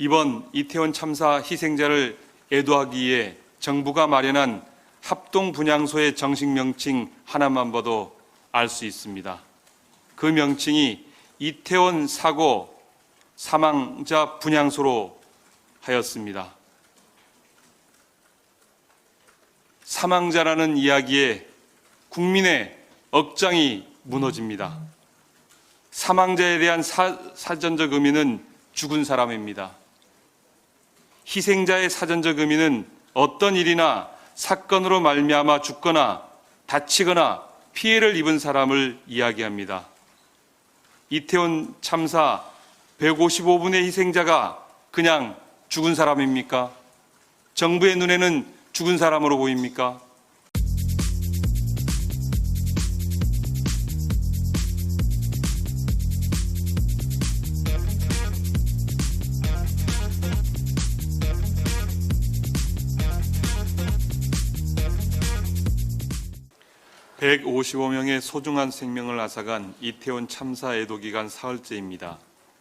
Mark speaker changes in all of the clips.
Speaker 1: 이번 이태원 참사 희생자를 애도하기 위해 정부가 마련한 합동분향소의 정식 명칭 하나만 봐도 알 수 있습니다. 그 명칭이 이태원 사고 사망자 분향소로 하였습니다. 사망자라는 이야기에 국민의 억장이 무너집니다. 사망자에 대한 사전적 의미는 죽은 사람입니다. 희생자의 사전적 의미는 어떤 일이나 사건으로 말미암아 죽거나 다치거나 피해를 입은 사람을 이야기합니다. 이태원 참사 155분의 희생자가 그냥 죽은 사람입니까? 정부의 눈에는 죽은 사람으로 보입니까? (155명의) 소중한 생명을 앗아간 이태원 참사 애도 기간 사흘째입니다.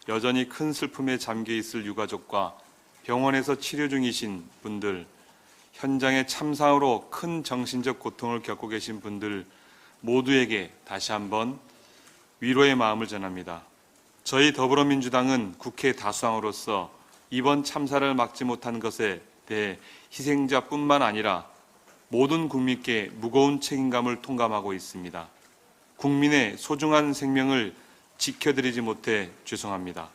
Speaker 1: 여전히 큰 슬픔에 잠겨 있을 유가족과 병원에서 치료 중이신 분들, 현장의 참사로 큰 정신적 고통을 겪고 계신 분들 모두에게 다시 한번 위로의 마음을 전합니다. 저희 더불어민주당은 국회 다수당으로서 이번 참사를 막지 못한 것에 대해 희생자뿐만 아니라 모든 국민께 무거운 책임감을 통감하고 있습니다. 국민의 소중한 생명을 지켜드리지 못해 죄송합니다.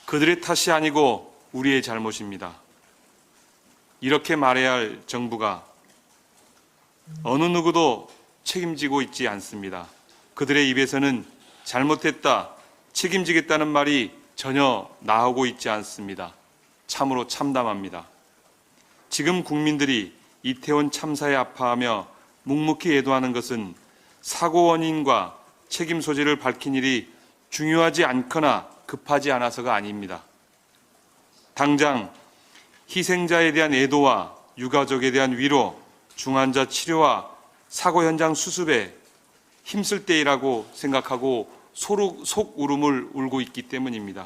Speaker 1: 그들의 탓이 아니고 우리의 잘못입니다. 이렇게 말해야 할 정부가 어느 누구도 책임지고 있지 않습니다. 그들의 입에서는 잘못했다, 책임지겠다는 말이 전혀 나오고 있지 않습니다. 참으로 참담합니다. 지금 국민들이 이태원 참사에 아파하며 묵묵히 애도하는 것은 사고 원인과 책임 소재를 밝힌 일이 중요하지 않거나 급하지 않아서가 아닙니다. 당장 희생자에 대한 애도와 유가족에 대한 위로, 중환자 치료와 사고 현장 수습에 힘쓸 때이라고 생각하고 속 울음을 울고 있기 때문입니다.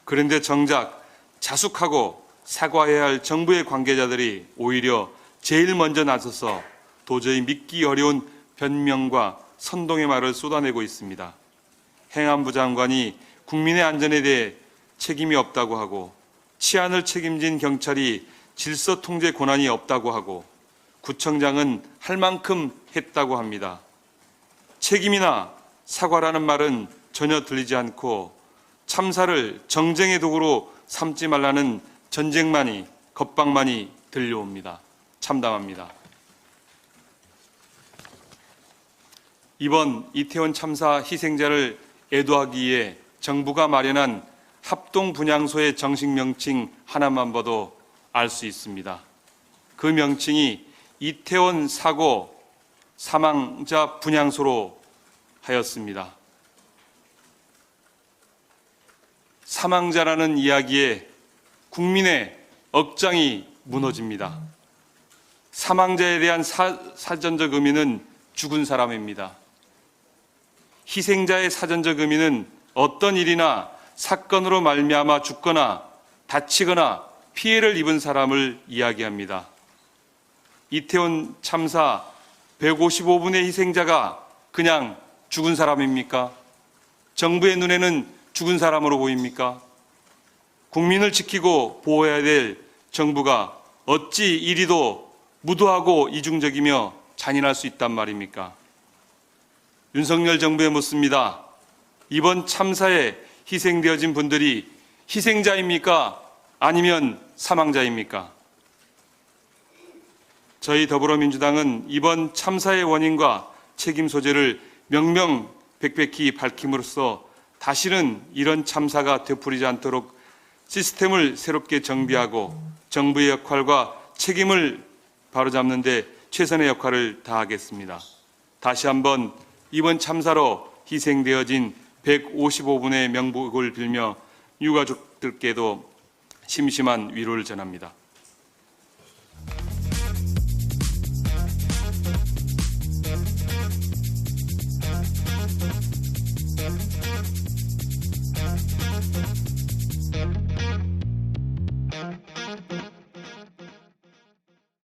Speaker 1: 그런데 정작 자숙하고 사과해야 할 정부의 관계자들이 오히려 제일 먼저 나서서 도저히 믿기 어려운 변명과 선동의 말을 쏟아내고 있습니다. 행안부 장관이 국민의 안전에 대해 책임이 없다고 하고, 치안을 책임진 경찰이 질서 통제 권한이 없다고 하고, 구청장은 할 만큼 했다고 합니다. 책임이나 사과라는 말은 전혀 들리지 않고 참사를 정쟁의 도구로 삼지 말라는 전쟁만이, 겁박만이 들려옵니다. 참담합니다. 이번 이태원 참사 희생자를 애도하기 위해 정부가 마련한 합동분향소의 정식 명칭 하나만 봐도 알 수 있습니다. 그 명칭이 이태원 사고 사망자 분향소로 하였습니다. 사망자라는 이야기에 국민의 억장이 무너집니다. 사망자에 대한 사전적 의미는 죽은 사람입니다. 희생자의 사전적 의미는 어떤 일이나 사건으로 말미암아 죽거나 다치거나 피해를 입은 사람을 이야기합니다. 이태원 참사 155분의 희생자가 그냥 죽은 사람입니까? 정부의 눈에는 죽은 사람으로 보입니까? 국민을 지키고 보호해야 될 정부가 어찌 이리도 무도하고 이중적이며 잔인할 수 있단 말입니까? 윤석열 정부에 묻습니다. 이번 참사에 희생되어진 분들이 희생자입니까? 아니면 사망자입니까? 저희 더불어민주당은 이번 참사의 원인과 책임 소재를 명명백백히 밝힘으로써 다시는 이런 참사가 되풀이지 않도록 시스템을 새롭게 정비하고 정부의 역할과 책임을 바로잡는 데 최선의 역할을 다하겠습니다. 다시 한번 이번 참사로 희생되어진 155분의 명복을 빌며 유가족들께도 심심한 위로를 전합니다.